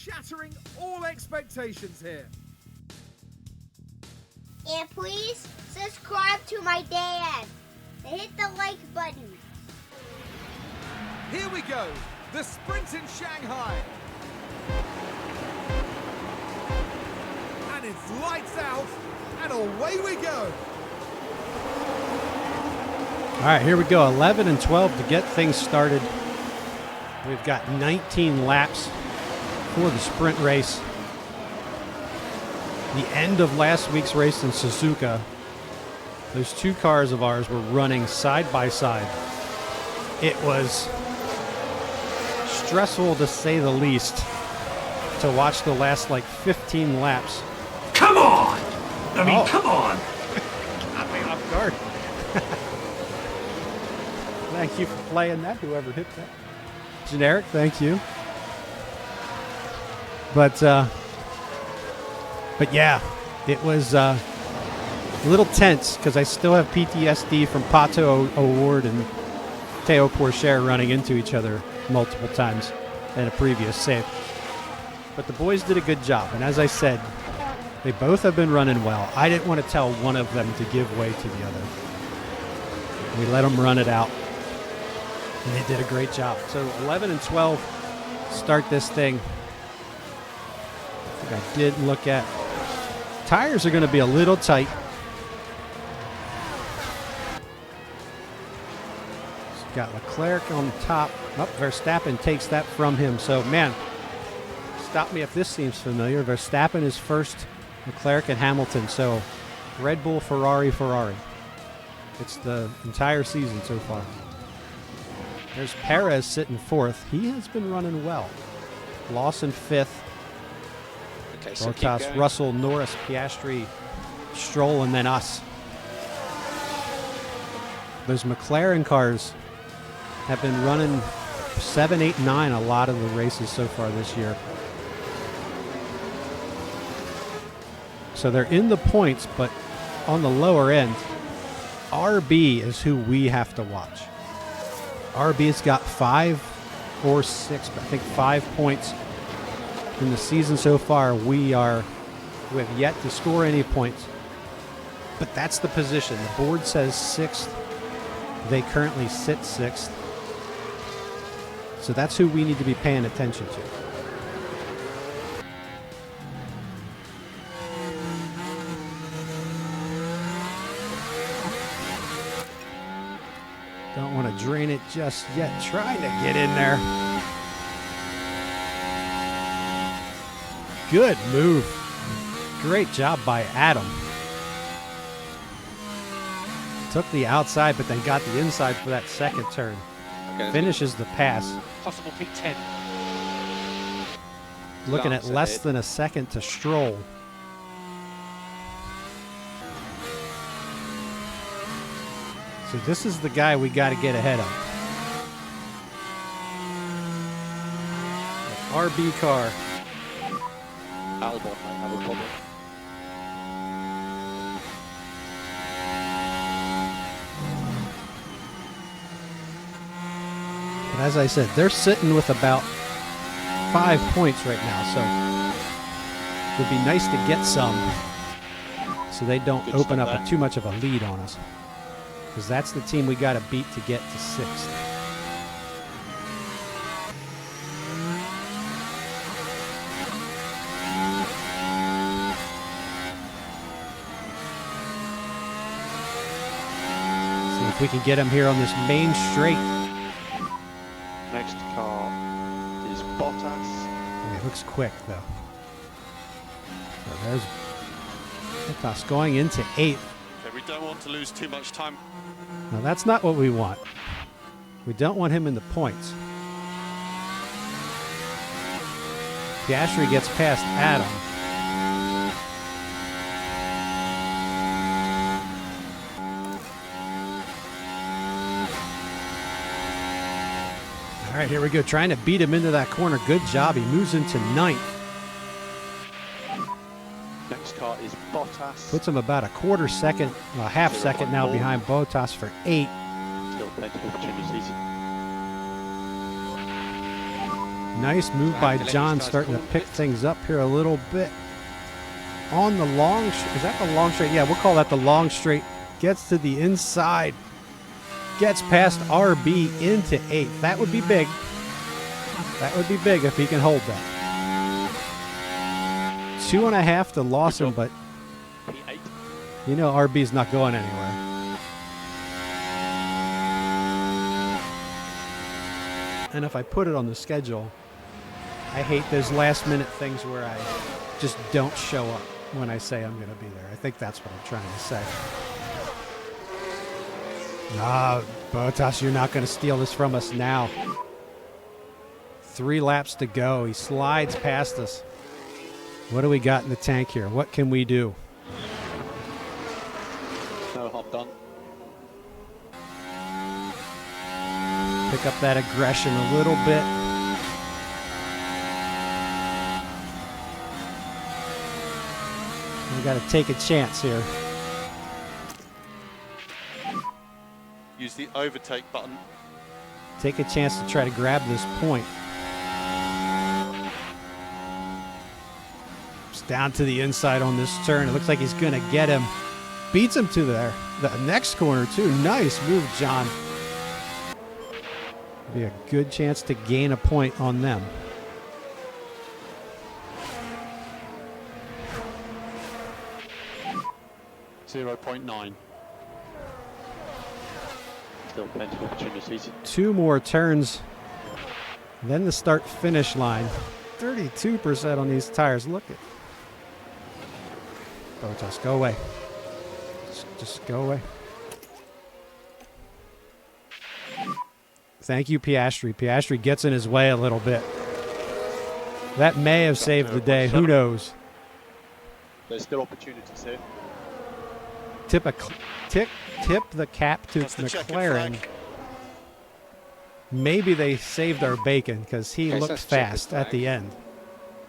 shattering all expectations here. And please subscribe to my dad and hit the like button. Here we go, the sprint in Shanghai. And it's lights out, and away we go. All right, here we go, 11 and 12 to get things started. We've got 19 laps for the sprint race. The end of last week's race in Suzuka, those two cars of ours were running side by side. It was stressful to say the least to watch the last like 15 laps. Come on! I mean, come on! Got me off guard. Thank you for playing that, whoever hit that. Generic, thank you. But yeah, it was a little tense because I still have PTSD from Pato O'Ward and Théo Pourchaire running into each other multiple times in a previous save. But the boys did a good job, and as I said, they both have been running well. I didn't want to tell one of them to give way to the other. We let them run it out, and they did a great job. So 11 and 12 start this thing. I think I did look at. Tires are going to be a little tight. He's got Leclerc on top. Oh, Verstappen takes that from him. So, man, stop me if this seems familiar. Verstappen is first, Leclerc and Hamilton. So, Red Bull, Ferrari, Ferrari. It's the entire season so far. There's Perez sitting fourth. He has been running well. Lawson fifth. Okay, so Bottas, Russell, Norris, Piastri, Stroll, and then us. Those McLaren cars have been running 7, 8, 9 a lot of the races so far this year. So they're in the points, but on the lower end. RB is who we have to watch. RB's got 5 or 6, but I think 5 points in the season so far. We have yet to score any points, but that's the position. The board says 6th. They currently sit 6th. So that's who we need to be paying attention to. Don't want to drain it just yet. Trying to get in there. Good move. Great job by Adam. Took the outside, but then got the inside for that second turn. Okay, finishes the pass. Possible P10. Looking at less than a second to Stroll. So this is the guy we got to get ahead of. An RB car. Albon might have a problem. But as I said, they're sitting with about 5 points right now, so it would be nice to get some so they don't open up too much of a lead on us. Because that's the team we got to beat to get to 6th. See if we can get him here on this main straight. Next car is Bottas. And it looks quick, though. So there's Bottas going into 8th. Okay, we don't want to lose too much time. Now, that's not what we want. We don't want him in the points. Piastri gets past Adam. All right, here we go. Trying to beat him into that corner. Good job. He moves into 9th. Next car is Bottas. Puts him about a quarter second, a half second now behind Bottas for 8th. Still plenty of opportunities. Nice move by John, starting to pick things up here a little bit. On the long, is that the long straight? Yeah, we'll call that the long straight. Gets to the inside. Gets past RB into 8th. That would be big. That would be big if he can hold that. 2.5 to Lawson, but you know RB's not going anywhere. And if I put it on the schedule, I hate those last minute things where I just don't show up when I say I'm going to be there. I think that's what I'm trying to say. Bottas, you're not going to steal this from us now. 3 laps to go. He slides past us. What do we got in the tank here? What can we do? No hop done. Pick up that aggression a little bit. We got to take a chance here. Use the overtake button. Take a chance to try to grab this point. It's down to the inside on this turn. It looks like he's going to get him. Beats him to the next corner, too. Nice move, John. Be a good chance to gain a point on them. .9. Still plenty of opportunities. 2 more turns. Then the start-finish line. 32% on these tires. Look at Bottas, go away. Just go away. Thank you, Piastri. Piastri gets in his way a little bit. That may have saved the day. Who knows? There's still opportunities here. Tip the cap to McLaren. Maybe they saved our bacon because he looked fast at the end.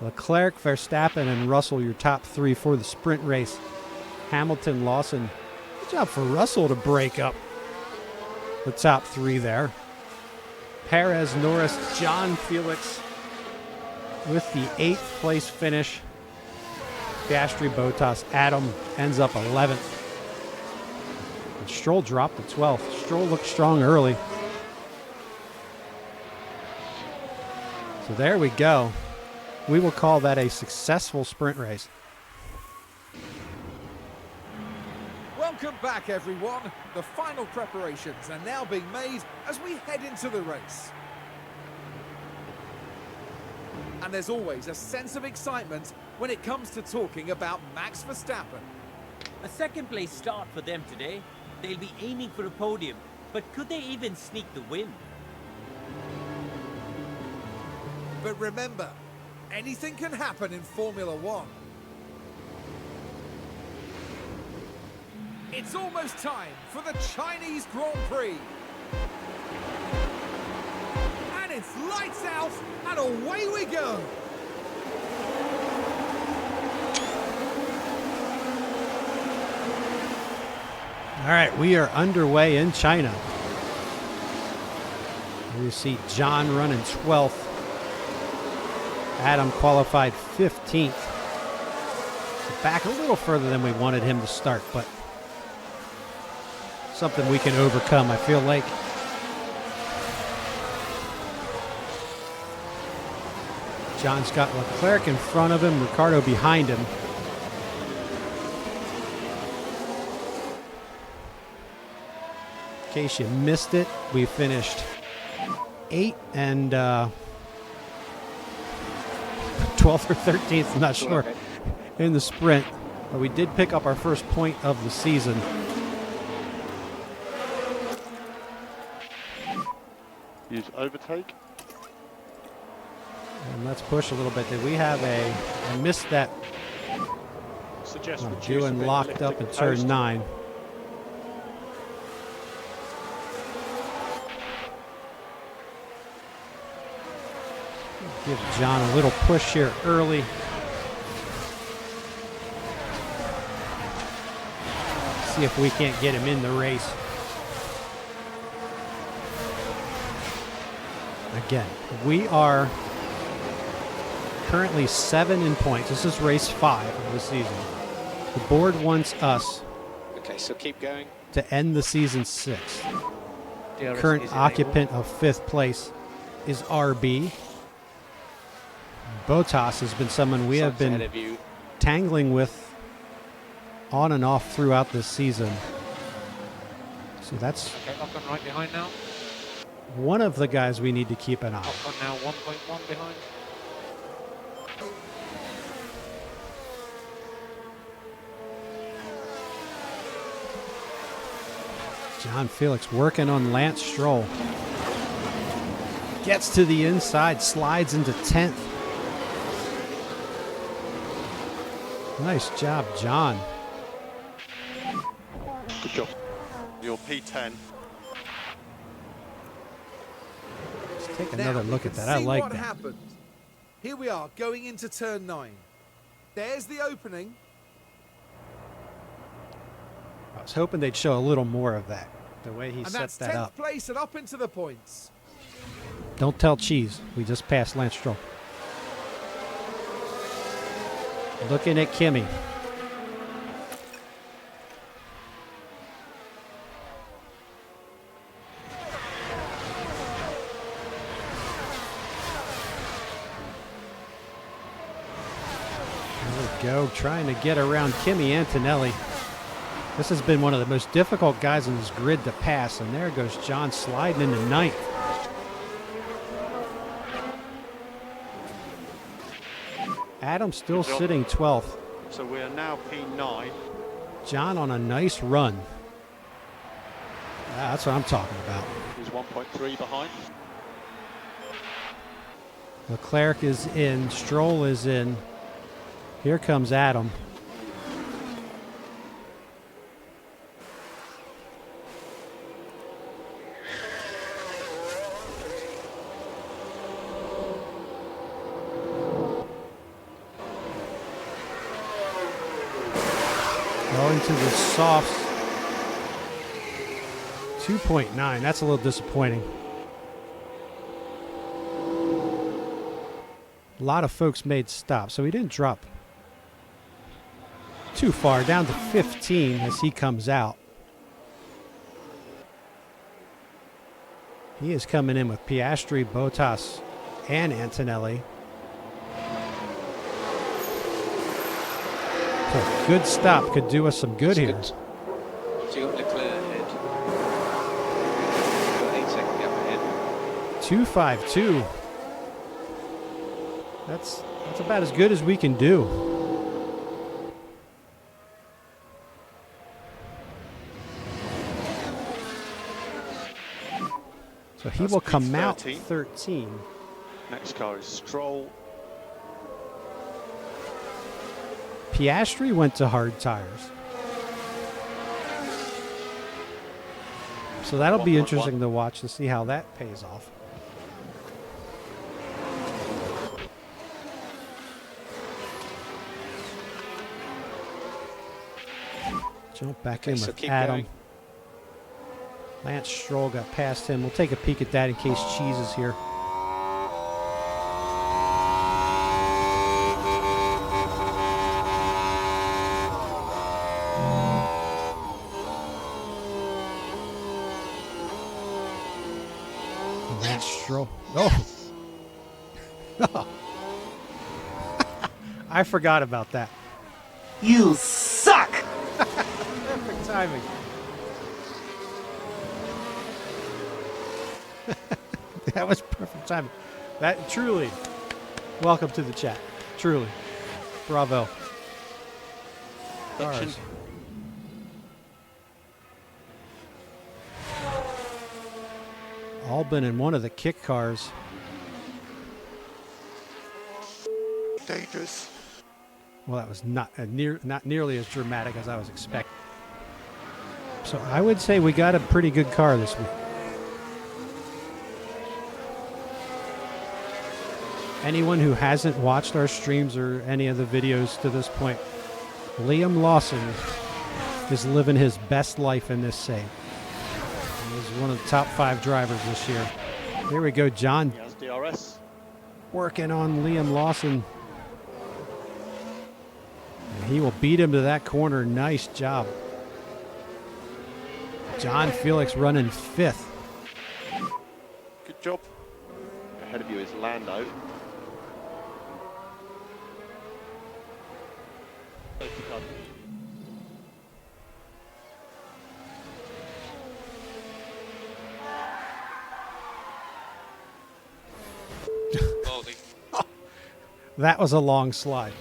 Leclerc, Verstappen, and Russell, your top 3 for the sprint race. Hamilton, Lawson. Good job for Russell to break up the top 3 there. Perez, Norris, John Felix with the 8th place finish. Piastri, Bottas, Adam ends up 11th. And Stroll dropped to 12th. Stroll looked strong early. So there we go. We will call that a successful sprint race. Welcome back, everyone. The final preparations are now being made as we head into the race. And there's always a sense of excitement when it comes to talking about Max Verstappen. A second place start for them today. They'll be aiming for a podium, but could they even sneak the win? But remember, anything can happen in Formula One. It's almost time for the Chinese Grand Prix. And it's lights out and away we go. All right, we are underway in China. You see John running 12th. Adam qualified 15th. Back a little further than we wanted him to start, but something we can overcome, I feel like. John's got Leclerc in front of him, Ricciardo behind him. In case you missed it, we finished 8th and 12th or 13th, I'm not sure, in the sprint. But we did pick up our first point of the season. Use overtake. And let's push a little bit. Did we have I missed that. Doing locked up in turn 9. Give John a little push here early. See if we can't get him in the race. Again, we are currently 7 in points. This is race 5 of the season. The board wants us Okay, so keep going. to end the season 6th. DRS Current is occupant of 5th place is RB. Bottas has been someone we have ahead been of you. tangling with on and off throughout this season. So that's Okay, Ocon right behind now. one of the guys we need to keep an eye on. Ocon now 1.1 behind. John Felix working on Lance Stroll. Gets to the inside, slides into 10th. Nice job, John. Good job. You're P10. Let's take Now another we look can at that. I see like what that. happened. Here we are going into turn 9. There's the opening. I was hoping they'd show a little more of that. The way he And set that's that 10th up. place and up into the points. Don't tell Cheese. We just passed Lance Stroll. Looking at Kimmy. There we go, trying to get around Kimi Antonelli. This has been one of the most difficult guys in this grid to pass, and there goes John sliding into 9th. Adam still Good job. sitting 12th. So we are now P9. John on a nice run. That's what I'm talking about. He's 1.3 behind. Leclerc is in. Stroll is in. Here comes Adam. Going to the softs. 2.9. That's a little disappointing. A lot of folks made stops, so he didn't drop too far. Down to 15 as he comes out. He is coming in with Piastri, Bottas, and Antonelli. So a good stop could do us some good here. Good. So you got Leclerc ahead. You've got 8-second gap ahead. 2.52. That's about as good as we can do. So he That's will come out 13. 13. Next car is Stroll. Piastri went to hard tires. So that'll be 1.1. interesting to watch to see how that pays off. Jump back in So with keep Adam. going. Lance Stroll got past him. We'll take a peek at that in case Cheese is here. Lance Stroll. Oh. I forgot about that. You suck! Perfect timing. That was perfect timing. That truly. Welcome to the chat. Truly. Bravo. Cars. Albin in one of the kick cars. Dangerous. Well, that was not nearly as dramatic as I was expecting. So I would say we got a pretty good car this week. Anyone who hasn't watched our streams or any of the videos to this point, Liam Lawson is living his best life in this save. He's one of the top 5 drivers this year. Here we go, John He has DRS. working on Liam Lawson. He will beat him to that corner. Nice job. John Felix running 5th. Good job. Ahead of you is Lando. Baldy. That was a long slide.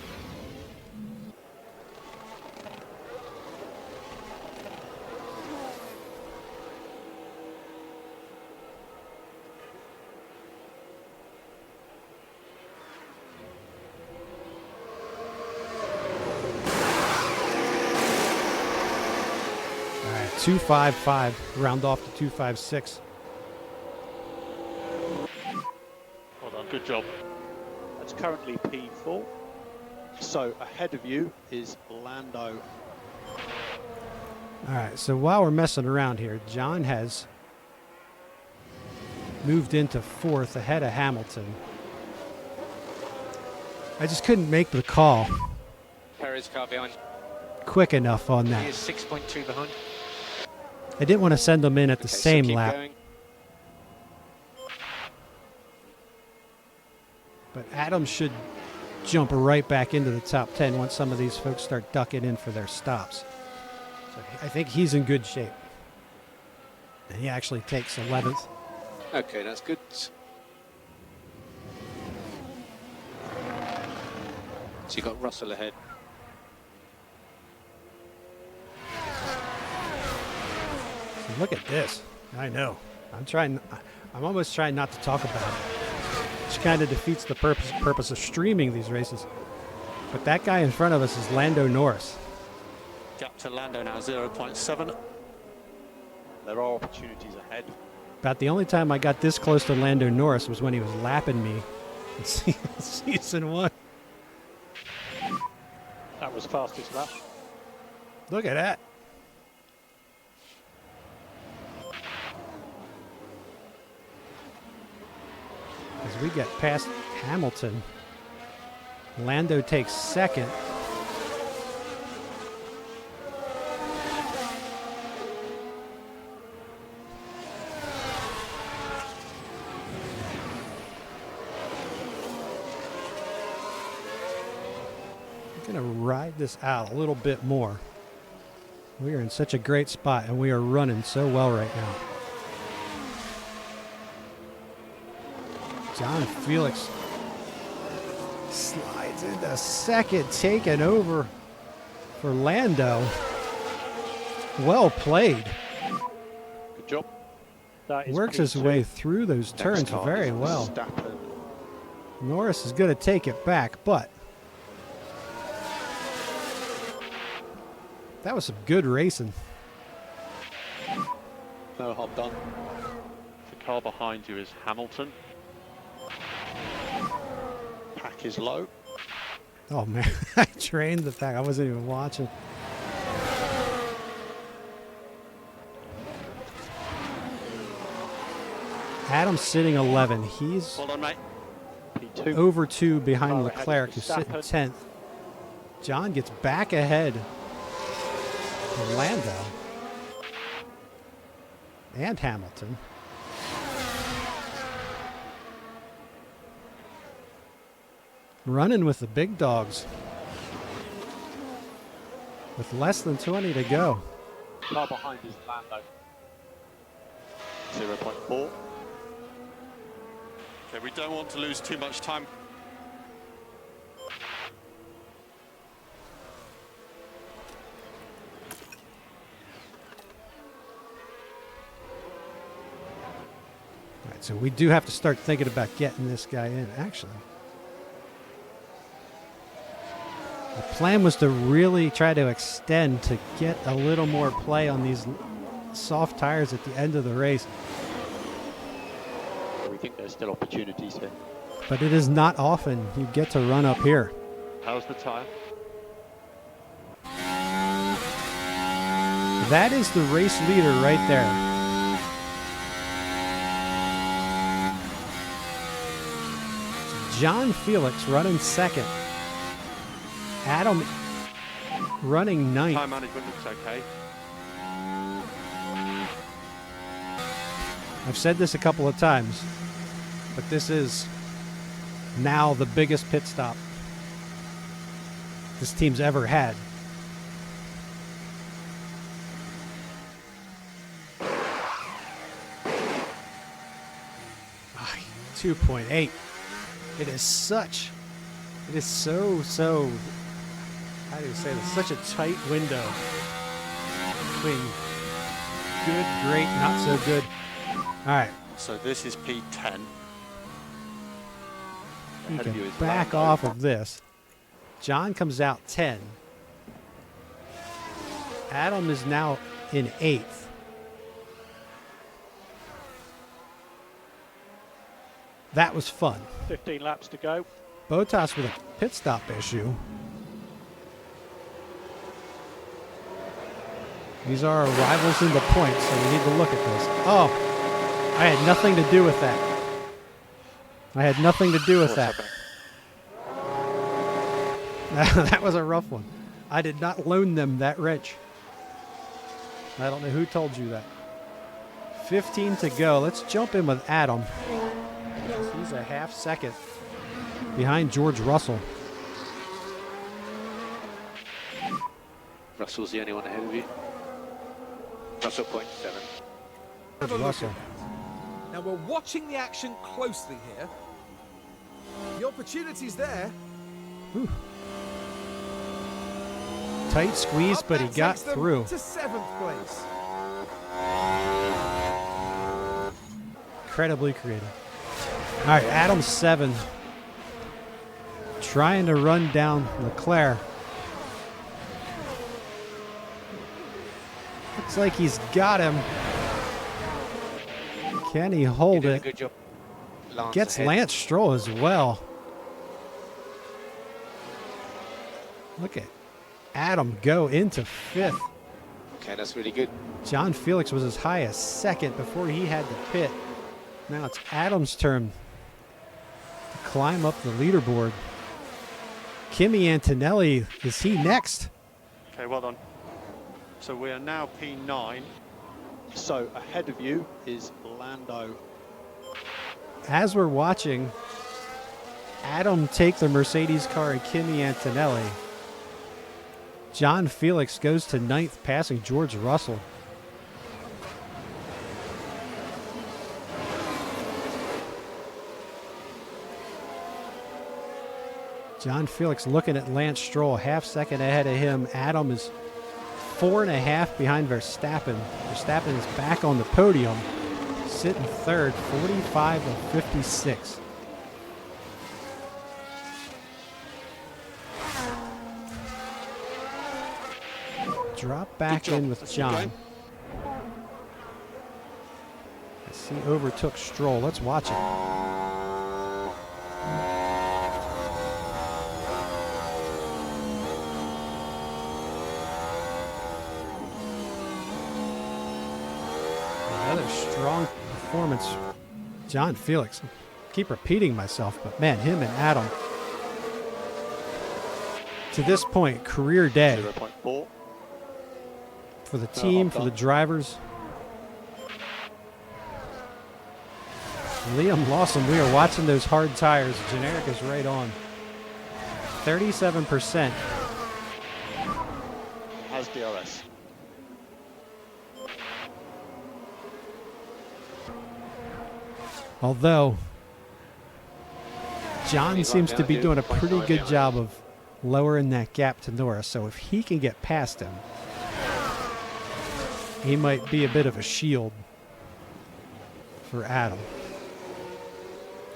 All right, 255, round off to 256. Well done, good job. That's currently P4. So ahead of you is Lando. All right, so while we're messing around here, John has moved into 4th ahead of Hamilton. I just couldn't make the call Perez car behind. quick enough on He that. is 6.2 behind. I didn't want to send them in at the Okay, so same keep lap, going. but Adam should jump right back into the top 10 once some of these folks start ducking in for their stops. So I think he's in good shape. And he actually takes 11th. Okay, that's good. So you got Russell ahead. So look at this. I know. I'm almost trying not to talk about it. Which kind of defeats the purpose of streaming these races. But that guy in front of us is Lando Norris. Gap to Lando now 0.7. There are opportunities ahead. About the only time I got this close to Lando Norris was when he was lapping me in season 1. That was fastest lap. Look at that. As we get past Hamilton, Lando takes 2nd. I'm going to ride this out a little bit more. We are in such a great spot, and we are running so well right now. John Felix slides into 2nd, taking over for Lando. Well played. Good job. That is Works his P2. way through those Next turns car very is well. Verstappen. Norris is going to take it back, but that was some good racing. No harm done. The car behind you is Hamilton. Pack is low. Oh man, I trained the pack. I wasn't even watching. Adam's sitting 11. He's Well done, mate. P2. over 2 behind Car ahead Leclerc, is who's sitting Verstappen. 10th. John gets back ahead of Lando and Hamilton. Running with the big dogs with less than 20 to go. Car behind is Lando. 0.4. Okay, we don't want to lose too much time. All right, so we do have to start thinking about getting this guy in, actually. The plan was to really try to extend to get a little more play on these soft tires at the end of the race. We think there's still opportunities here. But it is not often you get to run up here. How's the tyre? That is the race leader right there. John Felix running 2nd. Adam running ninth. Time management looks okay. I've said this a couple of times, but this is now the biggest pit stop this team's ever had. Ah, 2.8. It is so, how do you say this? Such a tight window between good, great, not so good. All right. So this is P10. You Ahead of you can is back Lando. off of this. John comes out 10. Adam is now in 8th. That was fun. 15 laps to go. Bottas with a pit stop issue. These are our rivals in the points, so we need to look at this. Oh, I had nothing to do with that. I had nothing to do with that. That was a rough one. I did not loan them that wrench. I don't know who told you that. 15 to go. Let's jump in with Adam. He's a half second behind George Russell. Russell's the only one ahead of you. Russell 0.7. Have a look Russell. at that. Now we're watching the action closely here. The opportunity's there. Whew. Tight squeeze, Up but he that got takes them through. to 7th place. Incredibly creative. All right, Adam 7. Trying to run down Leclerc. Looks like he's got him. Can he You're hold doing a it? good job. Lance Gets ahead. Lance Stroll as well. Look at Adam go into 5th. Okay, that's really good. John Felix was as high as 2nd before he had to pit. Now it's Adam's turn to climb up the leaderboard. Kimi Antonelli, is he next? Okay, well done. So we are now P9. So ahead of you is Lando. As we're watching Adam take the Mercedes car and Kimi Antonelli, John Felix goes to 9th, passing George Russell. John Felix looking at Lance Stroll, half second ahead of him. Adam is 4.5 behind Verstappen. Verstappen is back on the podium, sitting 3rd, 45 of 56. Drop back in with John. As he overtook Stroll. Let's watch it. Another strong performance. John Felix. Keep repeating myself, but man, him and Adam. To this point, career day 0.4. for the team, for the drivers. Liam Lawson, we are watching those hard tires. Generic is right on. 37%. Has DRS. Although, John seems to be doing a pretty good job of lowering that gap to Norris. So if he can get past him, he might be a bit of a shield for Adam.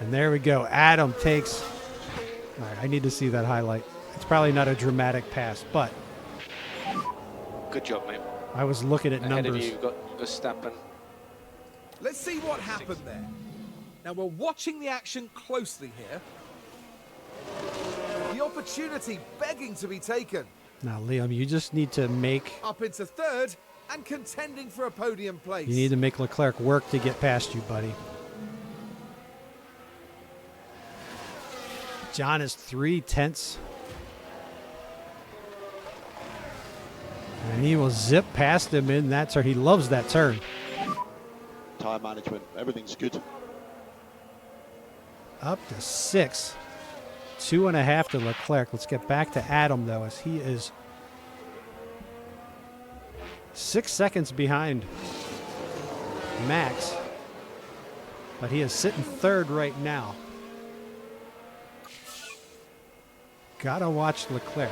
And there we go. Adam takes... All right, I need to see that highlight. It's probably not a dramatic pass, but Good job, mate. I was looking at Ahead numbers. of you, you've got Verstappen. Let's see what happened there. Now we're watching the action closely here. The opportunity begging to be taken. Now, Liam, you just need to make... Up into 3rd and contending for a podium place. You need to make Leclerc work to get past you, buddy. John is 3/10 And he will zip past him in that turn. He loves that turn. Tyre management, everything's good. Up to 6. 2.5 to Leclerc. Let's get back to Adam, though, as he is 6 seconds behind Max. But he is sitting third right now. Gotta watch Leclerc.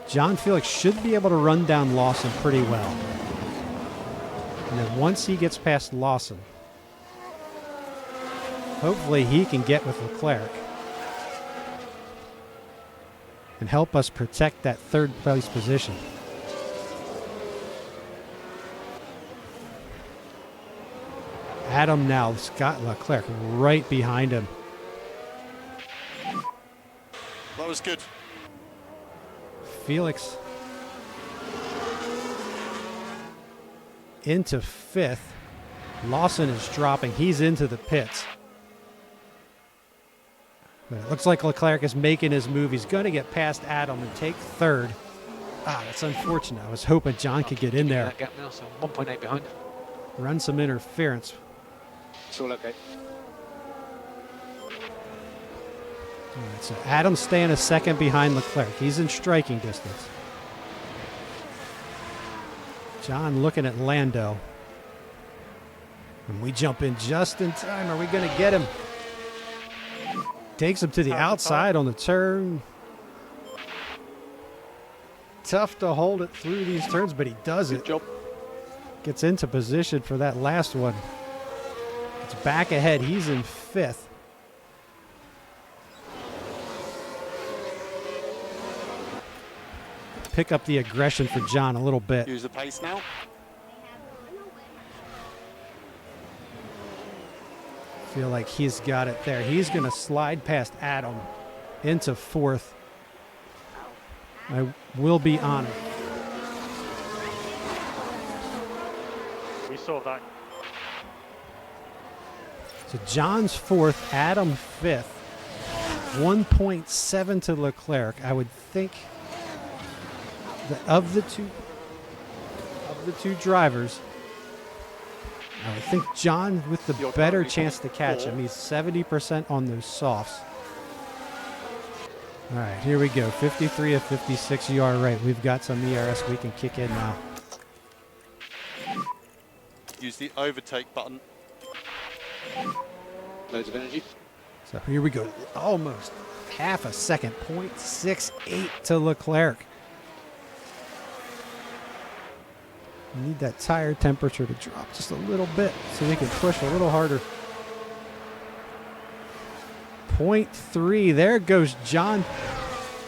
John Felix should be able to run down Lawson pretty well. And then once he gets past Lawson, hopefully he can get with Leclerc and help us protect that third place position. Adam now, Scott Leclerc right behind him. That was good. Felix into 5th. Lawson is dropping. He's into the pits. But it looks like Leclerc is making his move. He's going to get past Adam and take 3rd. Ah, that's unfortunate. I was hoping John could get in there. That gap now, so 1.8 behind. Run some interference. It's all okay. All right, so Adam's staying a second behind Leclerc. He's in striking distance. John looking at Lando. And we jump in just in time. Are we going to get him? Takes him to the outside on the turn. Tough to hold it through these turns, but he does Good it. job. Gets into position for that last one. It's back ahead. He's in 5th. Pick up the aggression for John a little bit. Use the pace now. Feel like he's got it there. He's going to slide past Adam into 4th. I will be honored. We saw that. So John's 4th, Adam 5th. 1.7 to Leclerc. I would think that of the two drivers, I would think John with the better chance to catch him. He's 70% on those softs. All right, here we go. 53 of 56. You are right. We've got some ERS we can kick in now. Use the overtake button. Loads of energy. So here we go. Almost half a second. 0.68 to Leclerc. We need that tire temperature to drop just a little bit so we can push a little harder. 0.3. There goes John.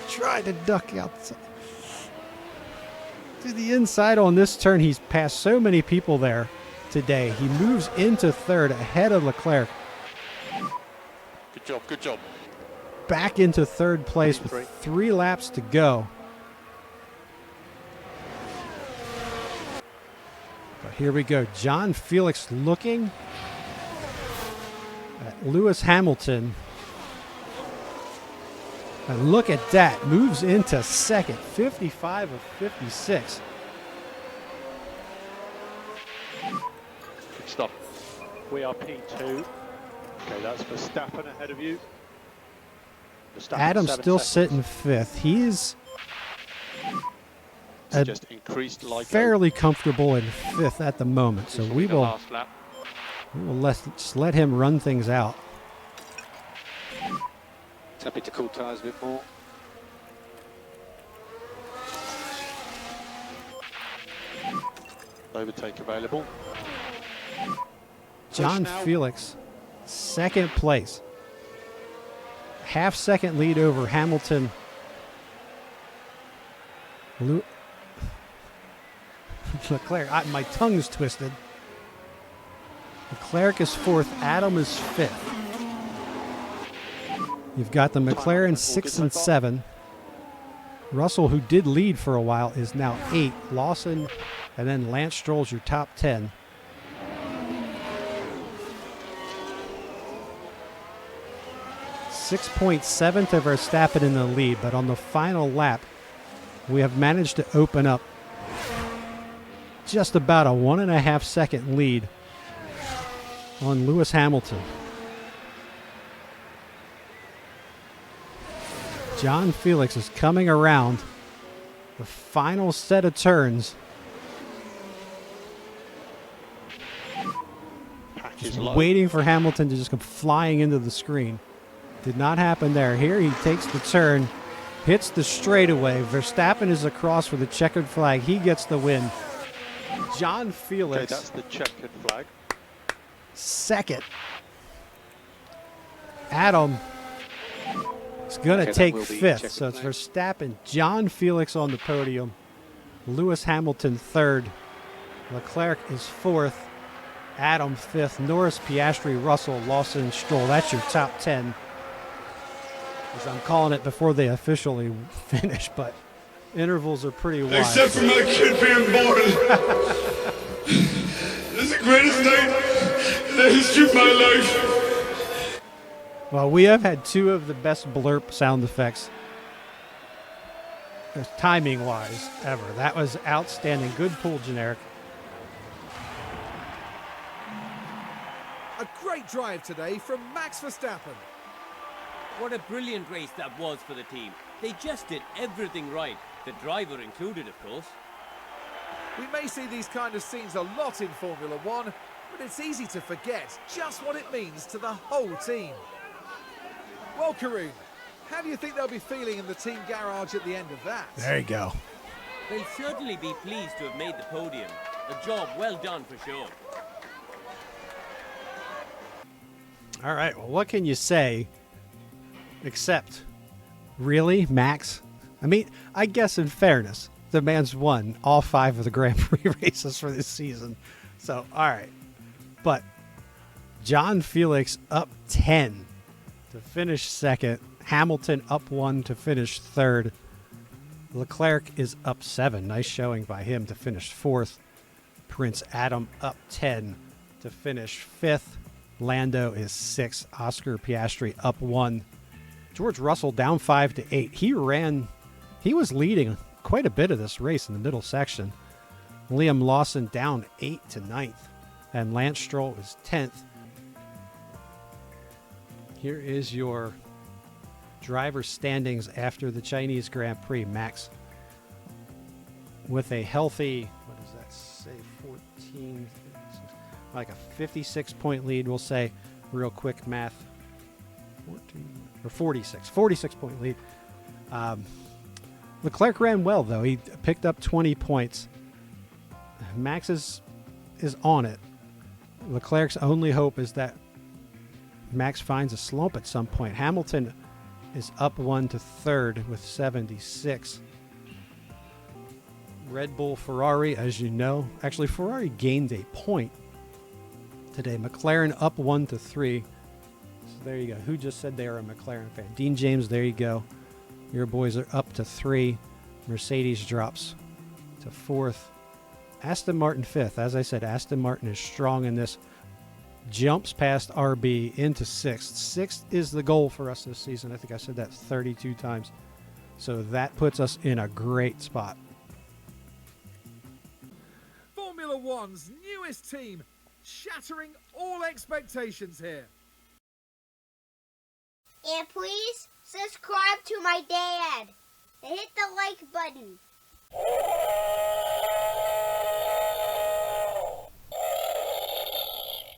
Try to duck outside. To the inside on this turn. He's passed so many people there today. He moves into 3rd ahead of Leclerc. Good job, good job. Back into 3rd place with 3 laps to go. But here we go. John Felix looking at Lewis Hamilton. And look at that. Moves into 2nd. 55 of 56. Good stop. We are P2. Okay, that's Verstappen ahead of you. Verstappen Adam's 7 still seconds. sitting 5th. He's Just increased light. fairly comfortable in 5th at the moment. So we will just let him run things out. Happy to cool tyres a bit more. Overtake available. John now. Felix, 2nd place. Half-second lead over Hamilton. Leclerc, my tongue's twisted. Leclerc is 4th. Adam is 5th. You've got the McLaren 6 and 7. Russell, who did lead for a while, is now 8. Lawson, and then Lance Stroll's your top 10. .7 to Verstappen in the lead, but on the final lap, we have managed to open up just about a 1.5 second lead on Lewis Hamilton. John Felix is coming around the final set of turns. Pack is Just low. waiting for Hamilton to just come flying into the screen. Did not happen there. Here he takes the turn, hits the straightaway. Verstappen is across for the checkered flag. He gets the win. John Okay, Felix, that's the checkered flag. second. Adam is going to Okay, that take will be fifth. checkered So it's flag. Verstappen, John Felix on the podium. Lewis Hamilton third. Leclerc is fourth. Adam fifth. Norris, Piastri, Russell, Lawson, Stroll. That's your top 10. As I'm calling it before they officially finish, but intervals are pretty wide. Except for my kid being born. This is the greatest night in the history of my life. Well, we have had two of the best blurp sound effects, timing-wise, ever. That was outstanding. Good pull, Generic. A great drive today from Max Verstappen. What a brilliant race that was for the team. They just did everything right, the driver included, of course. We may see these kind of scenes a lot in Formula One, but it's easy to forget just what it means to the whole team. Well, Karoon, how do you think they'll be feeling in the team garage at the end of that? There you go. They'll certainly be pleased to have made the podium. A job well done for sure. All right, well, what can you say except, really, Max? I mean, I guess in fairness, the man's won all 5 of the Grand Prix races for this season. So, all right. But John Felix up 10 to finish second. Hamilton up 1 to finish third. Leclerc is up 7. Nice showing by him to finish fourth. Prince Adam up 10 to finish fifth. Lando is 6th. Oscar Piastri up 1. George Russell down 5 to 8. He was leading quite a bit of this race in the middle section. Liam Lawson down 8 to 9th. And Lance Stroll is 10th. Here is your driver standings after the Chinese Grand Prix, Max. With a healthy, what does that say, 14, like a 56-point lead, we'll say, real quick math, 46-point lead. Leclerc ran well, though. He picked up 20 points. Max is on it. Leclerc's only hope is that Max finds a slump at some point. Hamilton is up 1 to third with 76. Red Bull, Ferrari, as you know. Actually, Ferrari gained a point today. McLaren up 1 to 3. So there you go. Who just said they are a McLaren fan? Dean James, there you go. Your boys are up to 3. Mercedes drops to 4th. Aston Martin 5th. As I said, Aston Martin is strong in this. Jumps past RB into 6th. 6th is the goal for us this season. I think I said that 32 times. So that puts us in a great spot. Formula One's newest team, shattering all expectations here. And please subscribe to my dad. And hit the like button.